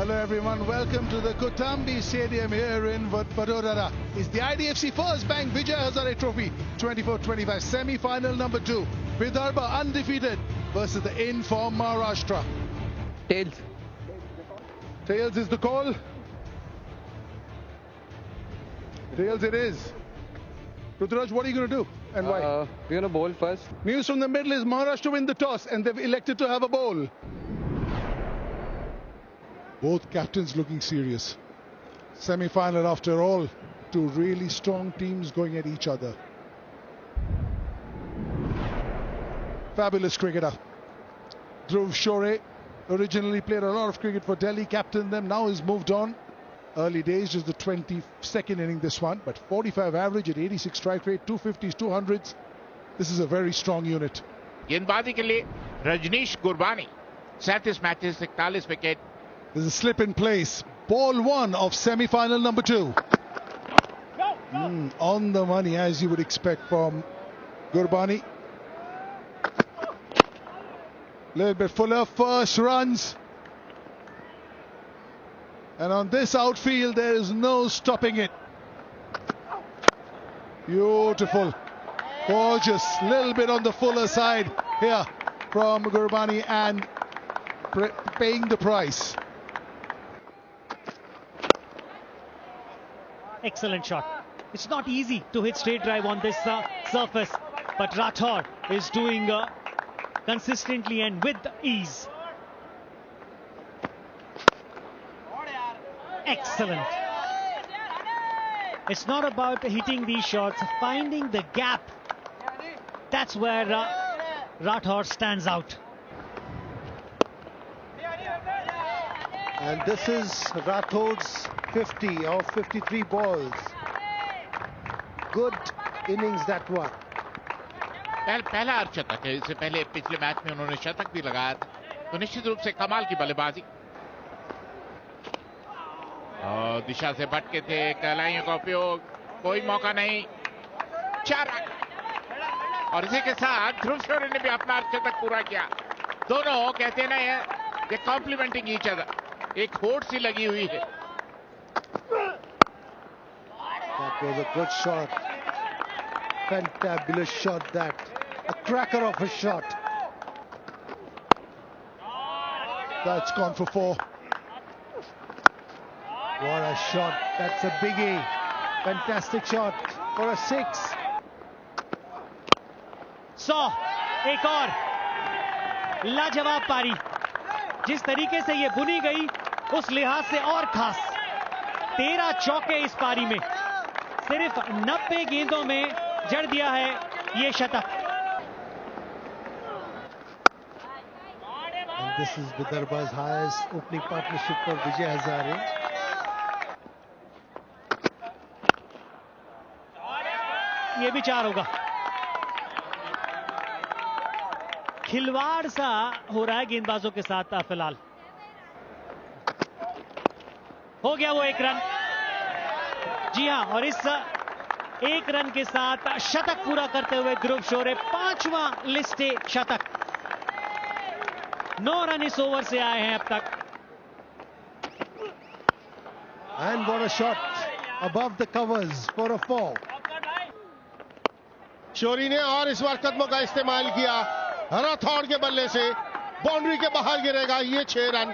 Hello everyone, welcome to the Kotambi Stadium here in Vadodara. It's the IDFC First Bank Vijay Hazare Trophy 24-25 semi-final number 2. Vidarbha undefeated versus the in-form Maharashtra. Tails. Tails is the call. Tails it is. Ruturaj, what are you going to do and why? We're going to bowl first. News from the middle is Maharashtra win the toss and they've elected to have a bowl. Both captains looking serious. Semi-final after all. Two really strong teams going at each other. Fabulous cricketer. Dhruv Shore originally played a lot of cricket for Delhi, captained them, now he's moved on. Early days, just the 22nd inning this one, but 45 average at 86 strike rate, 250s, 200s. This is a very strong unit. गेंदबाजी के लिए Rajneesh Gurbani 37 matches 41 wicket. There's a slip in place. Ball 1 of semi-final number 2. On the money, as you would expect from Gurbani. Little bit fuller, first runs. And on this outfield, there is no stopping it. Beautiful. Gorgeous. Little bit on the fuller side here from Gurbani and paying the price. Excellent shot. It's not easy to hit straight drive on this surface, but Rathore is doing consistently and with ease. Excellent. It's not about hitting these shots, finding the gap. That's where Rathore stands out. And this is Rathore's 50 of 53 balls. Good innings that one. पहला अर्धशतक है. इससे पहले पिछले match में उन्होंने शतक भी लगाया था, तो निश्चित रूप से कमाल की बल्लेबाजी. और दिशा से भटके थे, कलाइयों का उपयोग, कोई मौका नहीं, 4 रन. और इसी के साथ ध्रुव शोरे ने भी अपना अर्धशतक पूरा किया. दोनों कहते ना ये कॉम्प्लीमेंटिंग ईच अदर. एक होड़ सी लगी हुई है. That was a good shot. Fantabulous shot that. A cracker of a shot. That's gone for 4. What a shot. That's a biggie. Fantastic shot for a 6. 100. एक और लाजवाब पारी. जिस तरीके से ये बुनी गई, उस लिहाज से और खास. 13 चौके इस पारी में. सिर्फ 90 गेंदों में जड़ दिया है ये शतक. And this is Vidarbha's highest opening partnership for Vijay Hazare. ये भी 4 होगा. खिलवाड़ सा हो रहा है गेंदबाजों के साथ फिलहाल. हो गया वो 1 रन. जी हां, और इस 1 रन के साथ शतक पूरा करते हुए ध्रुव शोरे 5वां लिस्टे शतक. 9 रन इस ओवर से आए हैं अब तक. And what a shot above the covers for a 4. शोरी ने और इस बार कदमों का इस्तेमाल किया. राठौड़ के बल्ले से बाउंड्री के बाहर गिरेगा. ये 6 रन.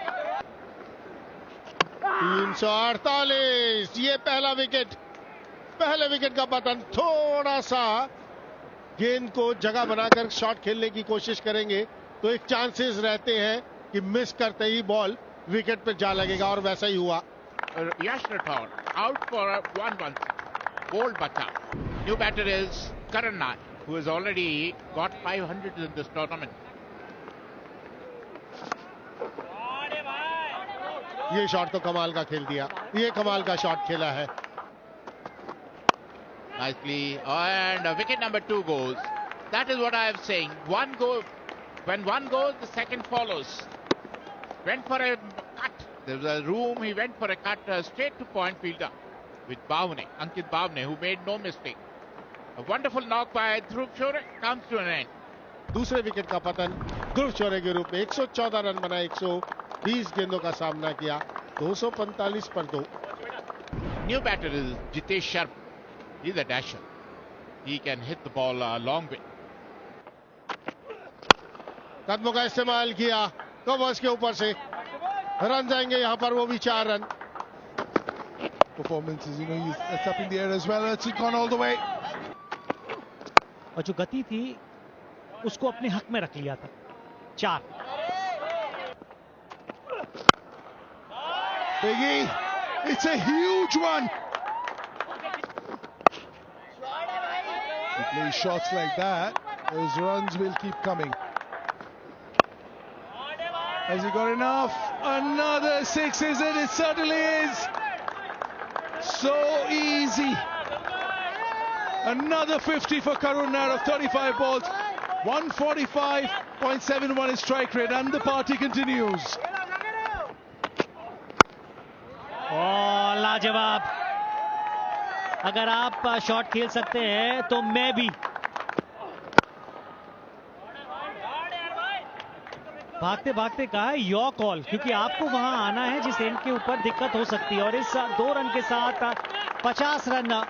348. ये पहला विकेट. पहले विकेट का पतन. थोड़ा सा गेंद को जगह बनाकर शॉट खेलने की कोशिश करेंगे तो एक चांसेस रहते हैं कि मिस करते ही बॉल विकेट पे जा लगेगा, और वैसा ही हुआ. Yash Rathore out for 1 run. Bold bata. New batter is Karan Nair, who has already got 500 in this tournament. ये शॉट तो कमाल का खेल दिया. ये कमाल का शॉट खेला है. Nicely, and wicket number 2 goes. That is what I am saying. One goal, when one goes, the second follows. Went for a cut. There was a room. He went for a cut straight to point fielder with Bhavne, Ankit Bhavne, who made no mistake. A wonderful knock by Dhruv Shore comes to an end. दूसरे wicket का पतन ध्रुव शोरे के रूप में. 114 run बनाए, 120 गेंदों का सामना किया. 245 पर 2. New batter is Jitesh Sharma. He's a dasher. He can hit the ball a long way. कदमों का इस्तेमाल किया कवर्स के ऊपर से. रन जाएंगे यहां पर, वो भी 4 run. Performances, that's up in the air as well. It's gone all the way. और जो गति थी उसको अपने हक में रख लिया था. 4. Biggie, it's a huge one. He plays shots like that, those runs will keep coming. Has he got enough? Another 6, is it? It certainly is. So easy. Another 50 for Karun Nair of 35 balls. 145.71 is strike rate, and the party continues. लाजवाब. अगर आप shot खेल सकते हैं तो मैं भी. भागते भागते कहा है योर कॉल, क्योंकि आपको वहां आना है जिस एंड के ऊपर दिक्कत हो सकती है. और इस 2 रन के साथ 50 रन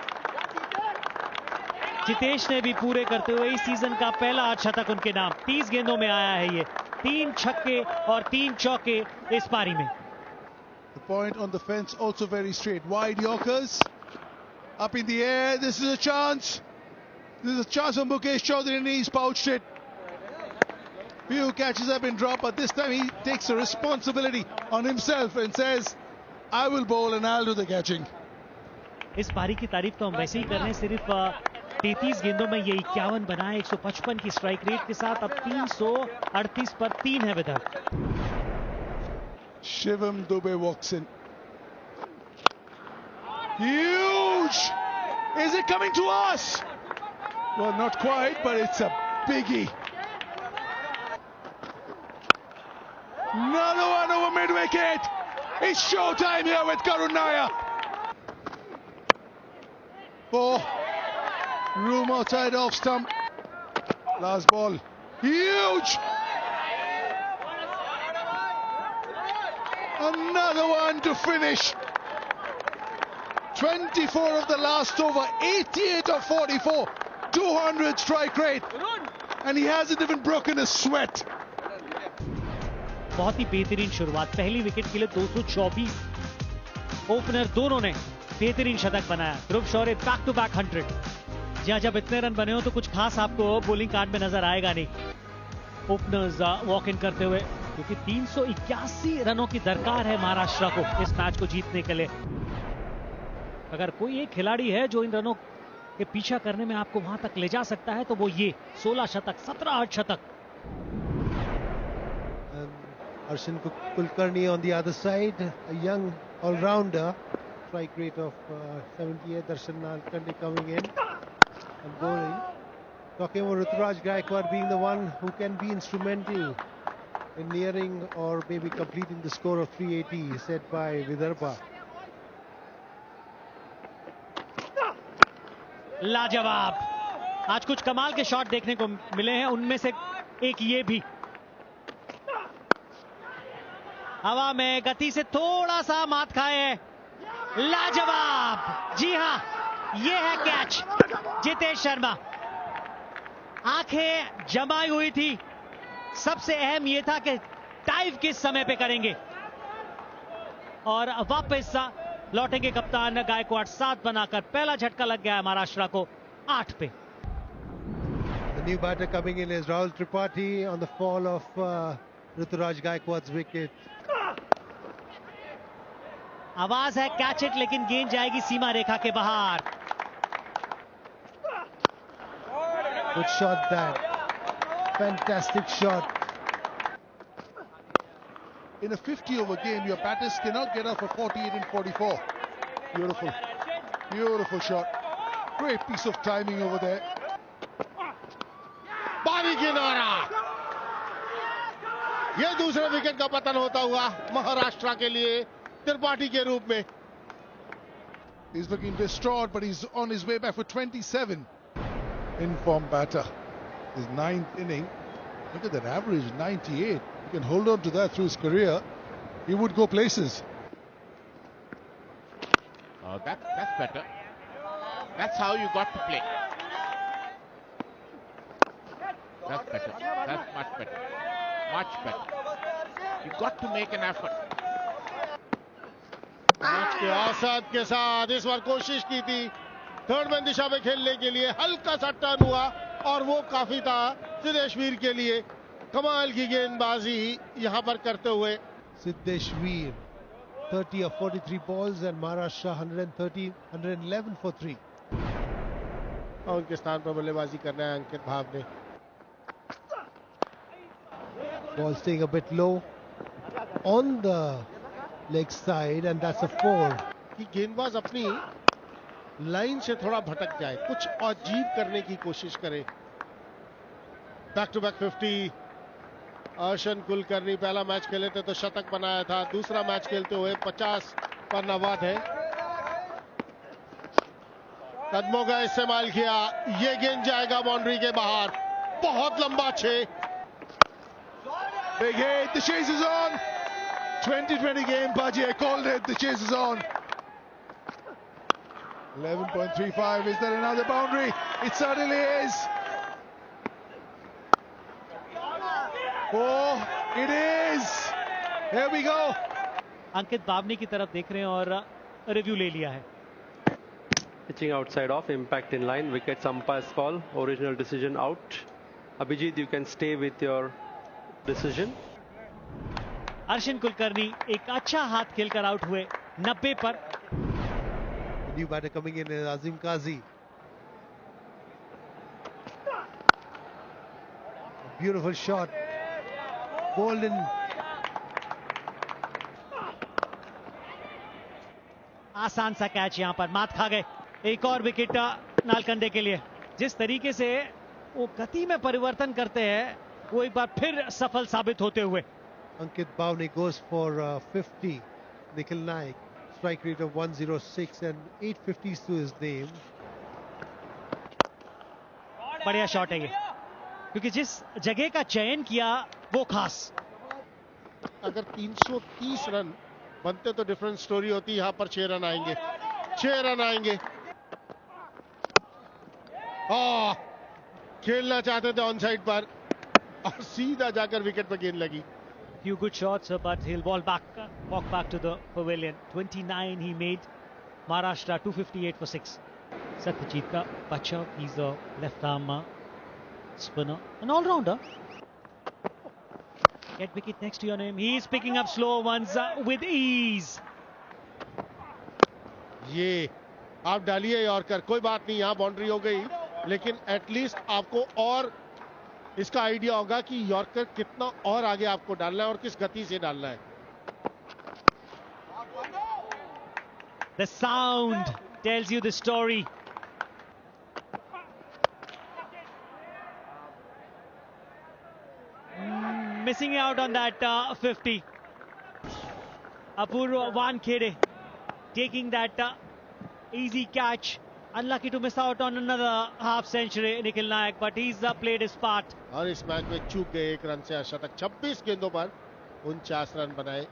जितेश ने भी पूरे करते हुए इस सीजन का पहला अर्धशतक उनके नाम. 30 गेंदों में आया है ये. 3 छक्के और 3 चौके इस पारी में. The point on the fence also very straight. Wide Yorkers. Up in the air. This is a chance. This is a chance for Mukesh Chaudhary, and he's pouched it. Few catches have been dropped, but this time he takes the responsibility on himself and says, I will bowl and I'll do the catching. इस पारी की तारीफ तो हम वैसे ही कर रहे हैं. सिर्फ 33 गेंदों में ये 51 बनाए 155 की स्ट्राइक रेट के साथ. अब 338 पर 3 है Vidarbha. Shivam Dube walks in. Huge! Is it coming to us? Well, not quite, but it's a biggie. Another one over mid-wicket. It's showtime here with Karun Nair. 4. Room outside off stump. Last ball. Huge! Another one to finish. 24 of the last over, 88 of 44, 200 strike rate, and he hasn't even broken a sweat. बहुत ही बेहतरीन शुरुआत. पहली wicket के लिए 224. Opener दोनों ने बेहतरीन शतक बनाया. ध्रुव शौर्य बैक टू बैक 100. जहां जब इतने रन बने हो तो कुछ खास आपको बॉलिंग कार्ड में नजर आएगा नहीं. ओपनर्स वॉक इन करते हुए, क्योंकि 381 रनों की दरकार है महाराष्ट्र को इस मैच को जीतने के लिए. अगर कोई एक खिलाड़ी है जो इन रनों के पीछा करने में आपको वहां तक ले जा सकता है तो वो ये 16 शतक, 17 अर्धशतक. Arshin Kulkarni on the other side, a young all-rounder. Strike rate of 78. Darshan Nalkande coming in and bowling. Talking about Ruturaj Gaikwad being the one who can be instrumental in nearing or maybe completing the score of 380 set by Vidarbha. लाजवाब. आज कुछ कमाल के shot देखने को मिले हैं, उनमें से एक ये भी. हवा में गति से थोड़ा सा मात खाए हैं. लाजवाब. जी हां, ये है कैच. जितेश शर्मा आंखें जमाई हुई थी. सबसे अहम यह था कि डाइव किस समय पे करेंगे. और वापस लौटेंगे कप्तान गायकवाड. 7 बनाकर पहला झटका लग गया है महाराष्ट्र को 8 पे. The new batter coming in is Rahul Tripathi on the fall of Ruturaj Gaikwad's wicket. आवाज है कैच इट, लेकिन गेंद जाएगी सीमा रेखा के बाहर. Good shot that. Fantastic shot. In a 50-over game, your batters cannot get off for 48 and 44. Beautiful. Beautiful shot. Great piece of timing over there. बारी किनारा. ये दूसरे विकेट का पतन होता हुआ महाराष्ट्र के लिए त्रिपाठी के रूप में. He's looking distraught, but he's on his way back for 27. In-form batter. His 9th inning. Look at that average, 98. He can hold on to that through his career. He would go places. Oh, that's better. That's how you got to play. That's better. That's much better. Much better. You got to make an effort. Match के औसत के साथ इस बार कोशिश की थी third man दिशा में खेलने के लिए, हल्का सा टर्न हुआ और वो काफी था सिद्धेश वीर के लिए। कमाल की गेंदबाजी यहां पर करते हुए Siddesh Veer, 30 of 43 balls and Maharashtra 111 for 3. और उनके स्थान पर बल्लेबाजी करना है अंकित भाव ने। Ball staying a bit low on the leg side and that's a 4. कि गेंदबाज अपनी लाइन से थोड़ा भटक जाए, कुछ अजीब करने की कोशिश करे। Back to back 50 Arshin Kulkarni पहला मैच खेले थे तो शतक बनाया था, दूसरा मैच खेलते हुए 50 पर नवाद है। कदमों का इस्तेमाल किया, ये गेंद जाएगा बाउंड्री के बाहर, बहुत लंबा 6। Big hit, the chase is on. 2020 game, Baji, I called it, the chase is on. 11.35, is there another boundary? It certainly is. Oh, it is. Here we go. अंकित बावनी की तरफ देख रहे हैं और रिव्यू ले लिया है। Pitching outside off, impact in line, wickets umpire's call, original decision out. Abhijit, you can stay with your decision. Arshin Kulkarni एक अच्छा हाथ खेलकर आउट हुए 90 पर। New batter coming in is Azim Kazi. Beautiful shot. Bowled in. आसान सा catch यहां पर मात खा गए। एक और विकेट नालकंडे के लिए। जिस तरीके से वो गति में परिवर्तन करते हैं वो एक बार फिर सफल साबित होते हुए। Ankit Bhavani goes for 50. Nikhil Naik, strike rate of 106 and 850s to his name. बढ़िया शॉट है ये, क्योंकि जिस जगह का चयन किया वो खास। अगर 330 रन बनते तो डिफरेंट स्टोरी होती, यहां पर 6 रन आएंगे, 6 रन आएंगे। खेलना चाहते थे ऑन साइड पर और सीधा जाकर विकेट पर गेंद लगी। Few good shots, but he'll walk back to the pavilion. 29 he made. Maharashtra 258 for 6. Satyajit ka bacha, he's a left arm spinner, an all-rounder. Get wicket next to your name. He's picking up slow ones with ease. ये आप डालिए yorker, कोई बात नहीं, यहां boundary हो गई, लेकिन एटलीस्ट आपको और इसका आइडिया होगा कि यॉर्कर कितना और आगे आपको डालना है और किस गति से डालना है। The sound tells you the story. Missing out on that 50. Apurva Wankhede taking that easy catch. Unlucky to miss out on another half century, Nikhil Naik, but he's played his part. और इस match में चूक गए 1 run से शतक, 26 गेंदों पर 49 run बनाए।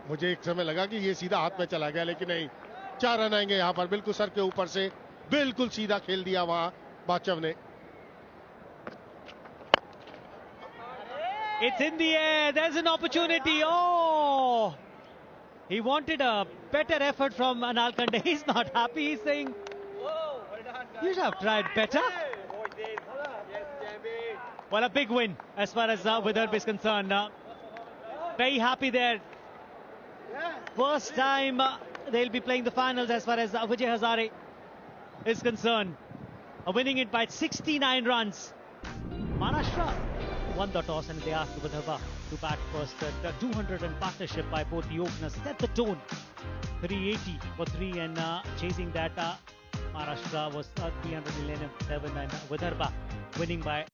मुझे एक समय लगा कि ये सीधा हाथ में चला गया, लेकिन नहीं, 4 रन आएंगे यहां पर, बिल्कुल सर के ऊपर से, बिल्कुल सीधा खेल दिया वहां बाचव ने। It's in the air. There's an opportunity. Oh! He wanted a better effort from Nalkande. He's not happy. He's saying, you should have tried better. Well, a big win as far as Vidarbha is concerned. Very happy there. First time they'll be playing the finals as far as Vijay Hazare is concerned. Winning it by 69 runs. Maharashtra won the toss and they asked Vidarbha to bat first. The 200 run partnership by both the openers set the tone. 380 for 3 and chasing that Maharashtra was 311 and Vidarbha winning by